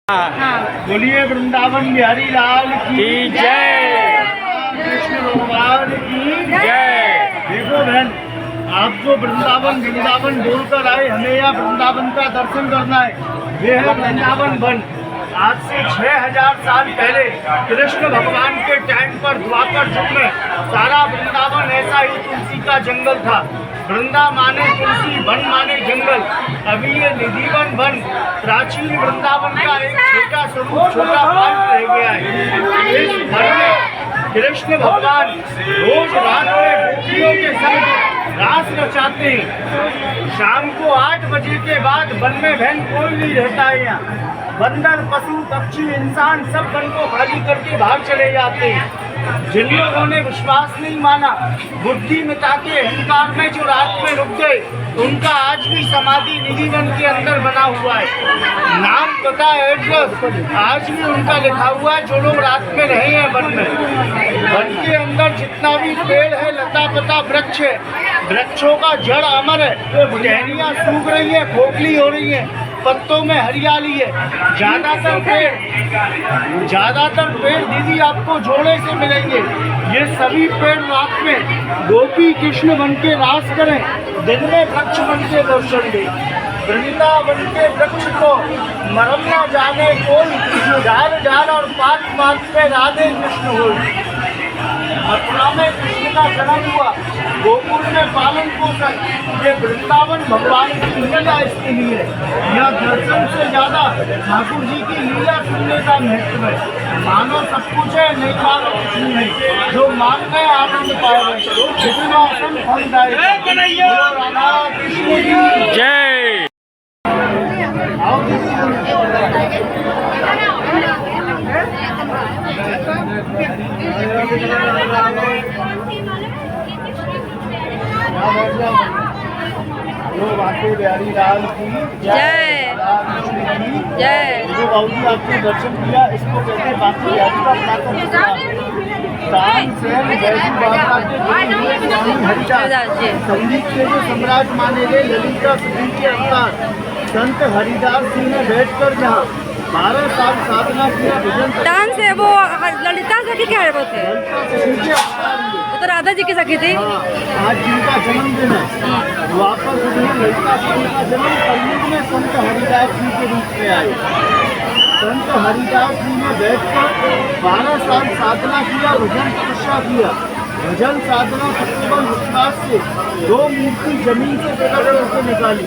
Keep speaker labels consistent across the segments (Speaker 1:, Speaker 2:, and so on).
Speaker 1: बोलिए वृंदावन बिहारी लाल की जय, कृष्ण भगवान की जय। देखो बहन, आपको वृंदावन वृंदावन बोलकर आए, हमें यहाँ वृंदावन का दर्शन करना है। वे है वृंदावन वन। आज से 6000 साल पहले कृष्ण भगवान के टाइम पर द्वापर युग में सारा वृंदावन ऐसा ही तुलसी का जंगल था। वृंदा माने तुलसी, वन माने जंगल। अभी ये निधिवन वन प्राचीन वृंदावन का एक छोटा स्वरूप, छोटा पार्ट रह गया है। इस वन में कृष्ण भगवान रोज रात में गोपियों के संग रास रचाते हैं। शाम को 8 बजे के बाद वन में बहन कोई नहीं रहता है। यहाँ बंदर, पशु, पक्षी, इंसान सब वन को खाली करके बाहर चले जाते हैं। जिन लोगों ने विश्वास नहीं माना, बुद्धि मिटा के अहंकार में जो रात में रुक गए, उनका आज भी समाधि निधिवन के अंदर बना हुआ है। नाम, पता, एड्रेस आज भी उनका लिखा हुआ है। जो लोग रात में रहे हैं वन में, वन के अंदर जितना भी पेड़ है, लता पता वृक्ष है, वृक्षों का जड़ अमर है। टहनियाँ सूख रही है, खोखली हो रही है, पत्तों में हरियाली है। ज्यादातर पेड़ दीदी आपको जोड़े से मिलेंगे। ये सभी पेड़ रात में गोपी कृष्ण बन के रास करें, दिन में वृक्ष बन के दर्शन दे। वृंदावन के वृक्ष को मरम न जाने कोई, डाल डाल और पात पात पे राधे कृष्ण हो। मथुरा में कृष्ण का जन्म हुआ, गोकुल में पालन पोषण, ये वृंदावन भगवान की लीला इसके लिए है। यह दर्शन से ज्यादा ठाकुर जी की लीला सुनने का महत्व है। मानो सब कुछ है, नहीं मानो कुछ नहीं है। जो मान गए आनंद पाए, जितना आसन फलदायक। राधा कृष्ण की
Speaker 2: जय।
Speaker 1: बिहारी लाल की
Speaker 3: जय जय।
Speaker 1: जो बाबूजी आपने दर्शन किया, इसको कहते हैं बाकी बिहारी का हरिदास संगीत के जो सम्राट माने गए, ललिता सुधीर के अवतार संत हरिदास जी ने बैठकर जहाँ 12 साल साधना किया, भजन
Speaker 3: डांस है वो ललिता सखी क्या है वो थे, वो तो राधा जी की सखी थी।
Speaker 1: आज जिनका जन्मदिन है, वापस उन्हें ललिता सखी का जन्म कलयुग में संत हरिदास जी के रूप में आए। संत हरिदास जी ने बैठकर 12 साल साधना किया, भजन तपस्या किया। भजन साधना केवल विश्वास से 2 मूर्ति जमीन से प्रकट होकर निकाली।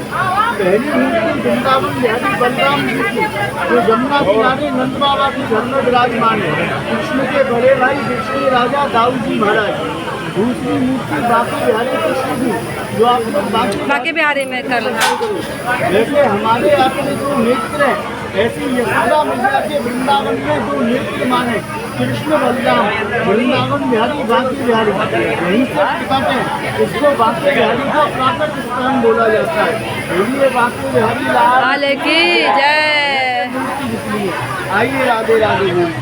Speaker 1: पहली मूर्ति वृंदावन बिहारी बलराम जी की, जो जमुना किनारे नंद बाबा के घर में विराजमान है, कृष्ण के बड़े भाई विष्णु राजा दाऊ जी महाराज। दूसरी मूर्ति बाकी बिहारी कृष्ण जी, जो आप लोग बाकी बिहारी में कर जैसे हमारे आपके जो नेत्र हैं, ऐसी यशोदा मैया के वृंदावन में 2 नेत्र माने, कृष्ण बलराम। वृंदावन बिहारी बाकी बिहारी यहीं से प्रकट है। इसको बाकी बिहारी का प्राकट स्थान बोला जाता है। बोलिए बाकी बिहारी लाल
Speaker 3: की जय।
Speaker 1: आइए राधे राधे बोलिए।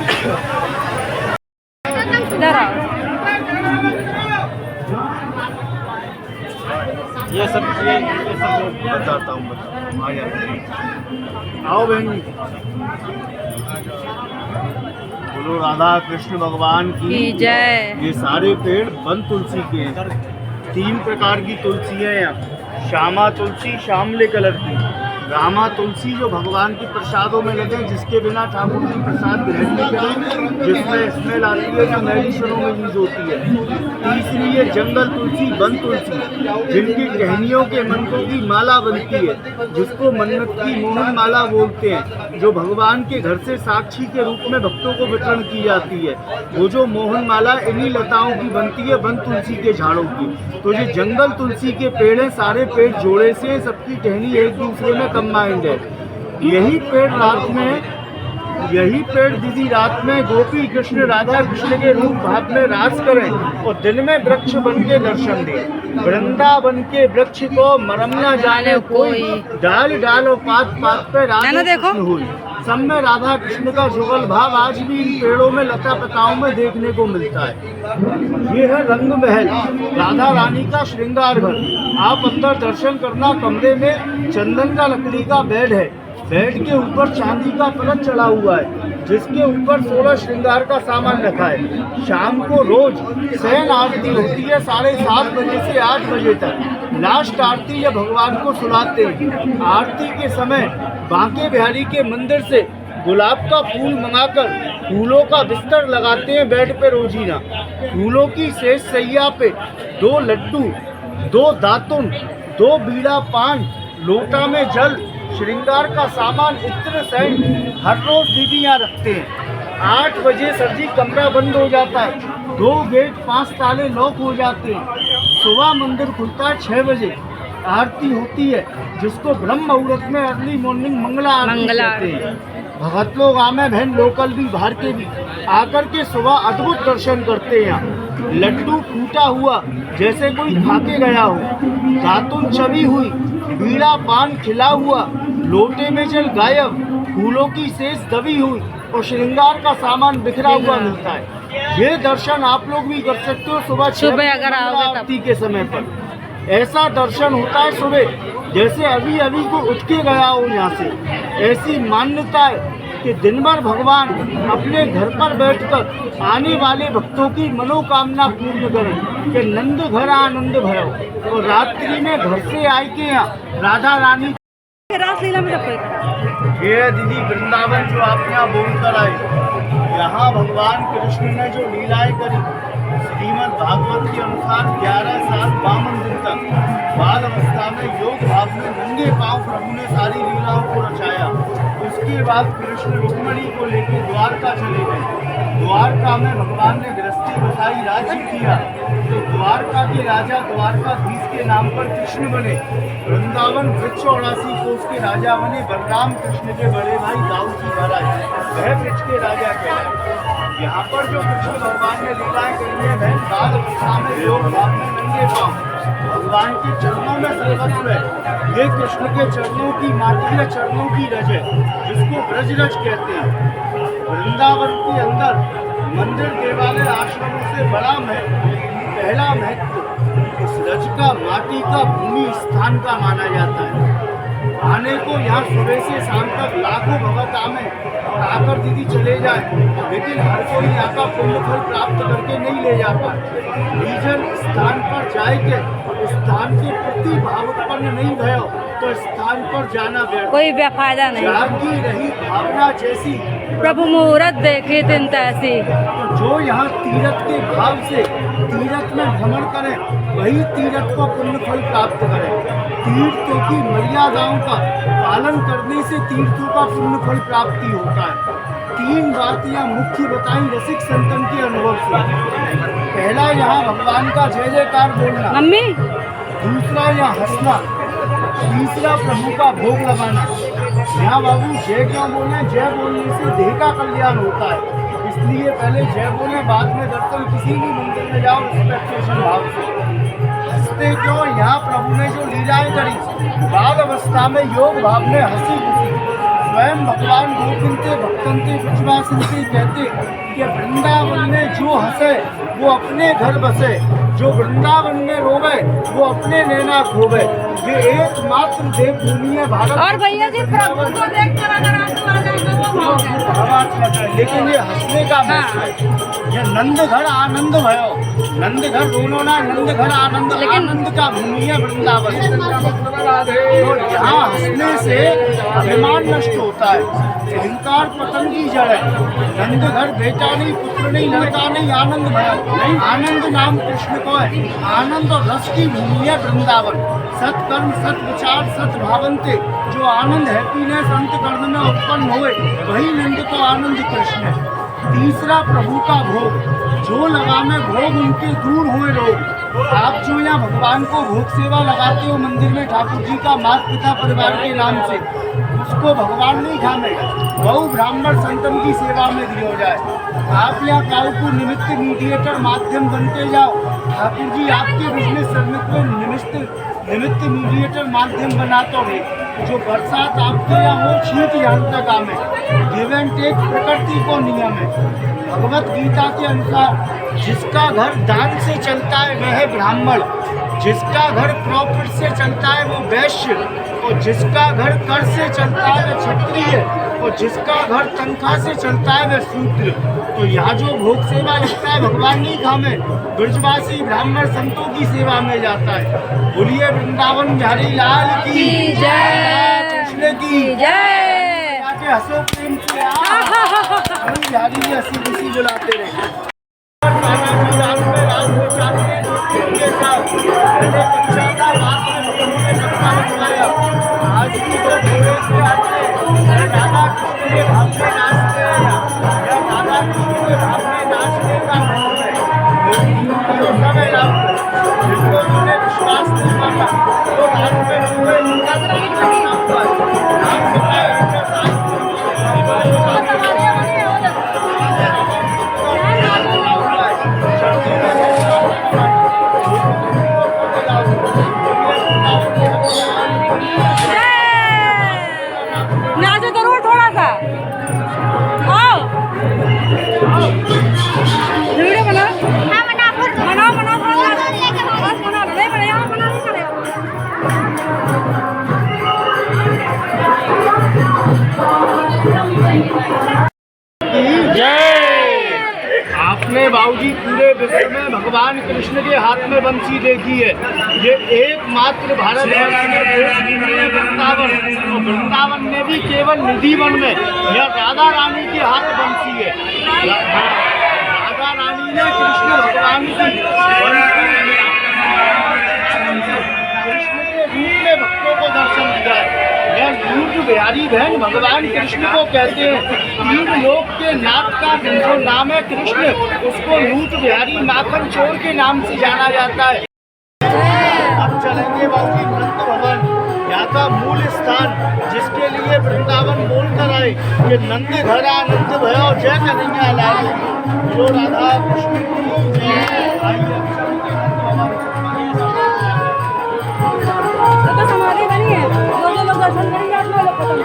Speaker 1: ये सब बताता हूँ, आ जाते। आओ बहन, बोलो राधा कृष्ण भगवान की
Speaker 3: जय।
Speaker 1: ये सारे पेड़ वन तुलसी के हैं। 3 प्रकार की तुलसी है यहाँ। श्यामा तुलसी श्यामले कलर की, रामा तुलसी जो भगवान की प्रसादों में लगे, जिसके बिना ठाकुर जी प्रसाद ग्रहण नहीं करें, जिसमें स्मेल आती है, जो मेडिसिनों में यूज होती है। तीसरी है जंगल तुलसी, वन तुलसी, जिनकी टहनियों के मंत्रों की माला बनती है, जिसको मन्नत की मोहन माला बोलते हैं, जो भगवान के घर से साक्षी के रूप में भक्तों को वितरण की जाती है। वो जो मोहन माला इन्हीं लताओं की बनती है, वन तुलसी के झाड़ों की। तो ये जंगल तुलसी के पेड़ हैं, सारे पेड़ जोड़े से, सबकी टहनी एक दूसरे में कंबाइंड है। यही पेड़ दीदी रात में गोपी कृष्ण राधा कृष्ण के रूप भाव में रास करें और दिन में वृक्ष बन के दर्शन दे। वृंदावन के वृक्ष को मरम न जाने कोई, डाल डाल और पात पात पे राधा कृष्ण हुई। सब में राधा कृष्ण का जुगल भाव आज भी इन पेड़ों में, लता पताओं में देखने को मिलता है। ये है रंग महल, राधा रानी का श्रृंगार घर। आप अंदर दर्शन करना। कमरे में चंदन का लकड़ी का बेड है, बेड के ऊपर चांदी का पलक चढ़ा हुआ है, जिसके ऊपर 16 श्रृंगार का सामान रखा है। शाम को रोज शयन आरती होती है 7:30 बजे से 8 बजे तक। लास्ट आरती जब भगवान को सुलाते हैं। आरती के समय बांके बिहारी के मंदिर से गुलाब का फूल मंगाकर फूलों का बिस्तर लगाते हैं बेड पे रोजीना। फूलों की शेष सैया पे 2 लड्डू, 2 दातुन, 2 बीड़ा पान, लोटा में जल, श्रृंगार का सामान, इत्र सहित हर रोज दीदियाँ रखते हैं। 8 बजे सर जी कमरा बंद हो जाता है, 2 गेट 5 ताले लॉक हो जाते हैं। सुबह मंदिर खुलता है 6 बजे। आरती होती है, जिसको ब्रह्म मुहूर्त में अर्ली मॉर्निंग मंगला आरती कहते हैं। भगत लोग आमे बहन लोकल भी बाहर के भी आकर के सुबह अद्भुत दर्शन करते हैं। यहाँ लड्डू टूटा हुआ जैसे कोई खा के गया हो, दातुन चबी हुई, बीड़ा पान खिला हुआ, लोटे में जल गायब, फूलों की शेष दबी हुई और श्रृंगार का सामान बिखरा हुआ मिलता है। ये दर्शन आप लोग भी कर सकते हो सुबह
Speaker 3: अगर आओगे तब।
Speaker 1: आरती के समय पर। ऐसा दर्शन होता है सुबह जैसे अभी अभी को उठ के गया हो यहाँ से। ऐसी मान्यता है कि दिन भर भगवान अपने घर पर बैठकर आने वाले भक्तों की मनोकामना पूर्ण करें कि नंद घर आनंद भयो। और रात्रि में घर से आए के यहाँ राधा रानी
Speaker 3: रासलीला में सबको
Speaker 1: ये दीदी वृंदावन जो आप यहाँ बोल कर आए, यहाँ भगवान कृष्ण ने जो लीलाएं करी, श्रीमद् भागवत के अनुसार 11 साल 52 दिन तक बाल अवस्था में योग भाव में नंगे पांव प्रभु ने सारी लीलाओं को रचाया। उसके बाद कृष्ण रुक्मणी को लेकर द्वारका चले गए। द्वारका में भगवान ने गृहस्थी बसाई, राज्य किया। तो द्वारका के राजा द्वारकाधीश के नाम पर कृष्ण बने। वृंदावन वृक्ष 84 कोष के राजा बने बलराम कृष्ण के बड़े भाई दाऊद जी महाराज, वह वृक्ष के राजा कहलाए। यहाँ पर जो कृष्ण भगवान ने लीलाएं करी है, वह बाल अवस्था में योग भाव में नंगे पांव भगवान के चरणों में सर्वस्व है। ये कृष्ण के चरणों की माटी है, चरणों की रज है, जिसको ब्रजरज कहते हैं। वृंदावन के अंदर मंदिर देवालय आश्रमों से बड़ा पहला महत्व इस रज का, माटी का, भूमि स्थान का माना जाता है। आने को यहाँ सुबह से शाम तक लाखों भगत आमे और आकर दीदी चले जाए, लेकिन हर कोई यहाँ का पुण्य फल प्राप्त करके नहीं ले जाता। निजन स्थान पर जाए के स्थान के प्रति भाव उत्पन्न नहीं भयो तो स्थान पर जाना व्यर्थ,
Speaker 3: कोई फायदा नहीं।
Speaker 1: जागी रही भावना जैसी
Speaker 3: प्रभु मुहूर्त देखे दिन तैसी।
Speaker 1: तो जो यहाँ तीर्थ के भाव से तीर्थ में भ्रमण करें, वही तीर्थ को पुण्य फल प्राप्त करें। तीर्थों की मर्यादाओं का पालन करने से तीर्थों का पुण्य फल प्राप्ति होता है। 3 बात यहाँ मुख्य बताई रसिक संतन के अनुभव से। पहला, यहाँ भगवान का जय जयकार बोलना।
Speaker 3: मम्मी
Speaker 1: दूसरा, यहाँ हंसना। तीसरा, प्रभु का भोग लगाना। यहाँ बाबू जय क्यों बोले? जय बोलने से देह का कल्याण होता है, इसलिए पहले जय बोले, बाद में दर्शन किसी भी मंदिर में जाओ रिस्पेक्टेशन भाव से। हंसते क्यों? यहाँ प्रभु ने जो लीलाएं करी, बाल अवस्था में योग भाव में हंसी खुशी। स्वयं भगवान गोविंदे भक्तंते ब्रजवासिंते कहते कि वृंदावन में जो हंसे वो अपने घर बसे, जो वृंदावन में रोवे वो अपने नैना खोवे। ये एकमात्र देवभूमि है भारत।
Speaker 3: और भैया जी प्रभु को देखकर अगर आंसू आ जाए तो वो मौका है।
Speaker 1: लेकिन ये हंसने का मौका है। ये नंद घर आनंद भयो, नंद घर रोनो ना, नंद घर आनंद, आनंद का भूमि है वृंदावन। तो यहाँ हंसने से अभिमान नष्ट होता है, अहंकार पतन की जड़ है। नंद घर बेटा नहीं, पुत्र नहीं, लड़का नहीं, आनंद भयो। आनंद नाम कृष्ण को है। आनंद और रस की भूमि है वृंदावन। सत्कर्म, सत विचार, सत भावंते, जो आनंद हैप्पीनेस अंतकरण में उत्पन्न हुए, वही नंद को आनंद कृष्ण है। तीसरा, प्रभु का भोग, जो लगामे भोग उनके दूर हुए रोग। आप जो यहाँ भगवान को भोग सेवा लगाते हो मंदिर में ठाकुर जी का माता पिता परिवार के नाम से, उसको भगवान नहीं खामेगा, बहु ब्राह्मण संतन की सेवा में दिया जाए। आप यहाँ काऊ को निमित्त मीडिएटर माध्यम बनते जाओ, ठाकुर जी आपके बिजनेस निमित्त मीडिएटर माध्यम बनाते रहे। जो बरसात आपके यहाँ हो, छींट यहाँ तक आमे। गिव एंड टेक प्रकृति को नियम है। भगवत गीता के अनुसार जिसका घर दान से चलता है वह है ब्राह्मण, जिसका घर प्रॉफिट से चलता है वो वैश्य, और जिसका घर कर से चलता है वह क्षत्रिय, और जिसका घर तनख्वाह से चलता है वह शूद्र। तो यहाँ जो भोग सेवा लगता है भगवान नहीं खामे, ब्रजवासी ब्राह्मण संतों की सेवा में जाता है। बोलिए वृंदावन बिहारी लाल की
Speaker 3: जय,
Speaker 1: कृष्ण की
Speaker 3: जय।
Speaker 1: आके हंसो प्रेम से, बिहारी जी हंसी खुशी बुलाते रहे। रात में के साथ पहले कक्षा का रात में उन्होंने सत्ता बुलाया। आज की जो घोड़े से आते राधा कृष्ण के भाव में नाचते हैं, या राधा कृष्ण के भाव में नाचने का भाव है जो समय जिसको उन्होंने विश्वास नहीं माना तो रात में सुबह नाम सुनाए उनके साथ
Speaker 3: नाचो जरूर थोड़ा सा। आओ वीडियो बना, बनाओ बनाओ थोड़ा सा, बस बना लो, नहीं बना यहाँ बना नहीं करेगा।
Speaker 1: आपने बाबूजी पूरे विश्व में भगवान कृष्ण के हाथ में बंसी देखी है। ये एकमात्र भारत वर्ष में वृंदावन, और वृंदावन में भी केवल निधि वन में यह राधा रानी के हाथ बंसी है। राधा रानी ने कृष्ण भगवान की कृष्ण के रूप में भक्तों को दर्शन दिया है। यह रूप बिहारी बहन भगवान कृष्ण को कहते हैं। तीन लोक के नाथ का जो नाम है कृष्ण, उसको नूत बिहारी माखन चोर के नाम से जाना जाता है। अब चलेंगे बाबूजी नंद भवन, यहाँ का मूल स्थान, जिसके लिए वृंदावन बोलकर आए कि नंद घर आनंद भयो जय कन्हैया लाल, जो राधा कृष्ण की जय। आइए
Speaker 3: तो समाधि बनी है, जो लोग दर्शन करेंगे आप लोग खत्म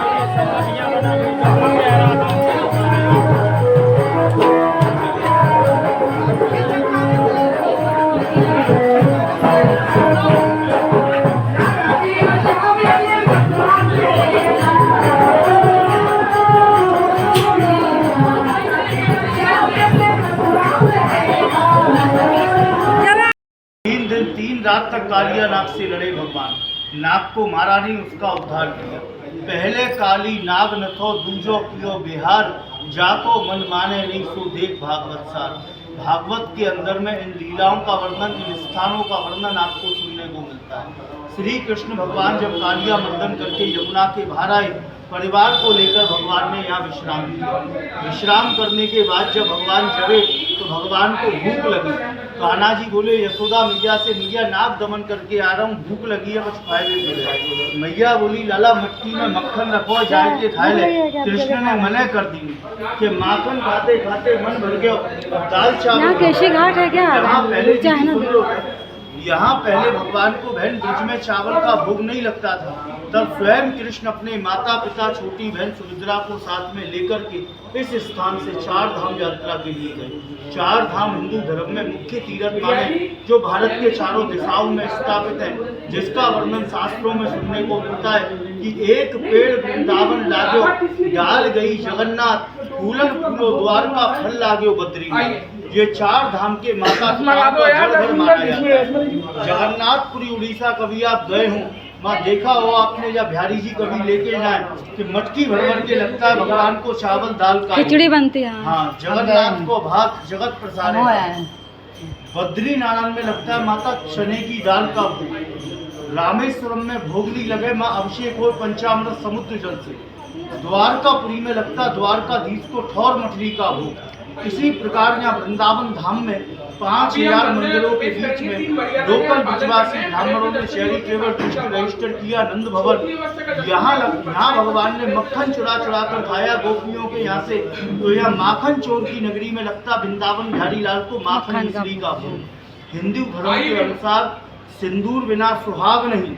Speaker 1: तीन रात तक कालिया नाग से लड़े भगवान। नाग को मारा नहीं, उसका उद्धार किया। पहले काली नाग न थो दूजो कियो बिहार, जाको मन माने नहीं सो देख भागवत सार। भागवत के अंदर में इन लीलाओं का वर्णन, इन स्थानों का वर्णन आपको सुनने को मिलता है। श्री कृष्ण भगवान जब कालिया मर्दन करके यमुना के बाहर आए, परिवार को लेकर भगवान ने यहाँ विश्राम किया। विश्राम करने के बाद जब भगवान जगे तो भगवान को भूख लगी। कान्हा जी बोले यशोदा मैया से, मैया नाग दमन करके आ रहा हूँ, भूख लगी है, कुछ खाए ले। मैया बोली लाला मटकी में मक्खन रखो, जाए के खाए ले। कृष्ण ने मना कर दी कि माखन खाते खाते मन भर गया, दाल चावल
Speaker 3: कैसी घाट है क्या?
Speaker 1: यहाँ पहले भगवान को बहन ब्रज में चावल का भोग नहीं लगता था। तब स्वयं कृष्ण अपने माता पिता छोटी बहन सुभद्रा को साथ में लेकर के इस स्थान से 4 धाम यात्रा के लिए गए। 4 धाम हिंदू धर्म में मुख्य तीर्थ माने, जो भारत के चारों दिशाओं में स्थापित है, जिसका वर्णन शास्त्रों में सुनने को मिलता है कि एक पेड़ वृंदावन लाग्यो, डाल गई जगन्नाथ, फूलन फूलो द्वारका, फल लाग्यो बद्रीनाथ। ये 4 धाम के माता पिता का जड़ घर माना जाता है। जगन्नाथपुरी उड़ीसा कभी आप गए हों, वहाँ देखा हो आपने, या बिहारी जी कभी लेके जाए कि मटकी भर भर के लगता है भगवान को चावल दाल का
Speaker 3: खिचड़ी बनती है।
Speaker 1: हाँ, जगन्नाथ को भात जगत प्रसाद है। बद्री नारायण में लगता है माता चने की दाल का भोग। रामेश्वरम में भोगली लगे माँ अभिषेक हो पंचामृत समुद्र जल से। द्वारकापुरी में लगता द्वारकाधीश को ठौर मछली का भोग। इसी प्रकार यहाँ वृंदावन धाम में 5000 मंदिरों के बीच में लोकल ब्रजवासी ब्राह्मणों ने शहरी ट्रेवल ट्रस्ट रजिस्टर किया नंद भवन। यहाँ भगवान ने मक्खन चुरा कर खाया गोपियों के यहाँ से। तो यह माखन चोर की नगरी में लगता वृंदावन बिहारी लाल को माखन मिश्री का भोग। हिंदू धर्म के अनुसार सिंदूर बिना सुहाग नहीं,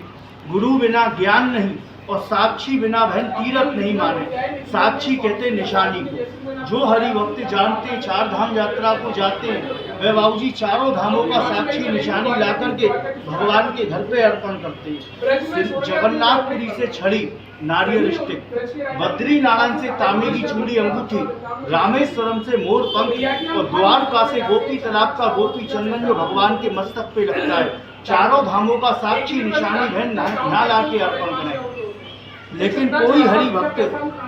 Speaker 1: गुरु बिना ज्ञान नहीं, और साक्षी बिना बहन तीरथ नहीं माने। साक्षी कहते निशानी को। जो हरि भक्त जानते हैं, चार धाम यात्रा को जाते हैं, वे बाबूजी चारों धामों का साक्षी निशानी ला करके भगवान के घर पे अर्पण करते हैं। जगन्नाथपुरी से छड़ी नारियल स्टिक, बद्री नारायण से तांबे की चूड़ी अंगूठी, रामेश्वरम से मोर पंख और द्वारका से गोपी तालाब का गोपी चंदन जो भगवान के मस्तक पे लगता है। चारों धामों का साक्षी निशानी बहन ना ला के अर्पण करें। लेकिन कोई हरि भक्त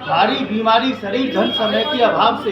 Speaker 1: भारी बीमारी, शरीर धन समय के अभाव से,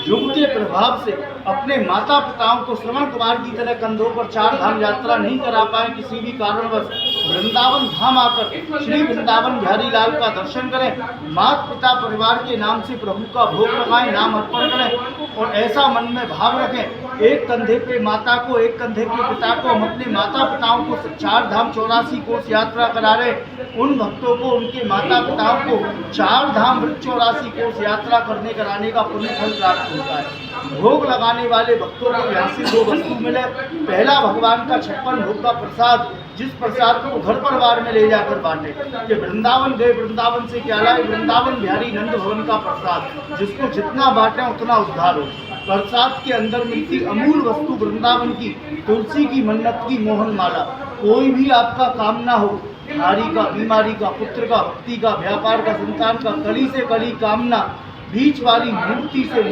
Speaker 1: युग के प्रभाव से अपने माता पिताओं को श्रवण कुमार की तरह कंधों पर चार धाम यात्रा नहीं करा पाए, किसी भी कारणवश वृंदावन धाम आकर श्री वृंदावन बिहारी लाल का दर्शन करें, माता पिता परिवार के नाम से प्रभु का भोग लगाएं, नाम अर्पण करें और ऐसा मन में भाव रखें, एक कंधे पे माता को, एक कंधे पे पिता को, हम अपने माता पिताओं को चार धाम 84 कोस यात्रा करा रहे। उन भक्तों को, उनके माता पिताओं को चार धाम 84 कोस यात्रा करने कराने का पुण्य फल प्राप्त होता है। भोग लगाने वाले भक्तों को यहाँ से दो वस्तु मिले। पहला भगवान का 56 भोग का प्रसाद, जिस प्रसाद को घर परिवार में ले जाकर बांटे कि वृंदावन गए, वृंदावन से क्या लाए, वृंदावन बिहारी नंद भवन का प्रसाद, जिसको जितना बांटे उतना उद्धार हो। प्रसाद के अंदर मिलती अमूल वस्तु वृंदावन की तुलसी की मन्नत की मोहन माला। कोई भी आपका काम ना हो, नारी का, बीमारी का, पुत्र का, भक्ति का, व्यापार का, संतान का, कली से कली कामना, बीच वाली मूर्ति से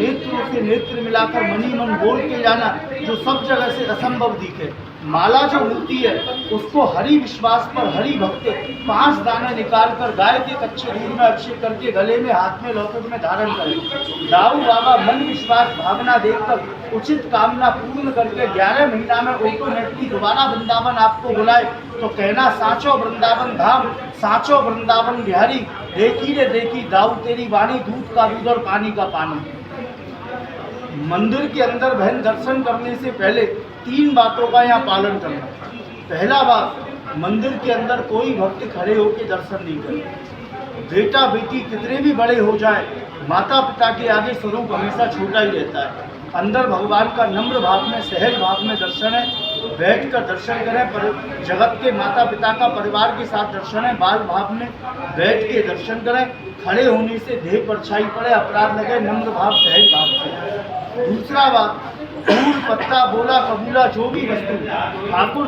Speaker 1: नेत्र मिलाकर मनी मन बोल के जाना, जो सब जगह से असंभव दिखे। माला जो मूर्ति है उसको हरि विश्वास पर हरि भक्त 5 दाने निकाल कर गाय के कच्चे दूध में अभिषेक करके गले में, हाथ में, लौकिक में धारण करें। दाऊ बाबा मन विश्वास भावना देखकर उचित कामना पूर्ण करके 11 महीना में ऑटोमेटिकली दोबारा वृंदावन आपको बुलाए तो कहना, साचो वृंदावन धाम, साचो वृंदावन बिहारी, देखी रे देखी दाऊ तेरी वाणी, दूध का दूध और पानी का पानी। मंदिर के अंदर बहन दर्शन करने से पहले 3 बातों का यहाँ पालन करना। पहला बात, मंदिर के अंदर कोई भक्त खड़े होकर दर्शन नहीं करे। बेटा बेटी कितने भी बड़े हो जाए, माता पिता के आगे स्वरूप हमेशा छोटा ही रहता है। अंदर भगवान का नम्र भाव में, सहज भाव में दर्शन है। बैठ कर दर्शन करें, पर जगत के माता पिता का परिवार के साथ दर्शन है। बाल भाव में बैठ के दर्शन करें। खड़े होने से देह पर छाई पड़े, अपराध लगे, नम्र भाव सहज भाव से। दूसरा बात, फूल पत्ता बोला कबूला जो भी वस्तु ठाकुर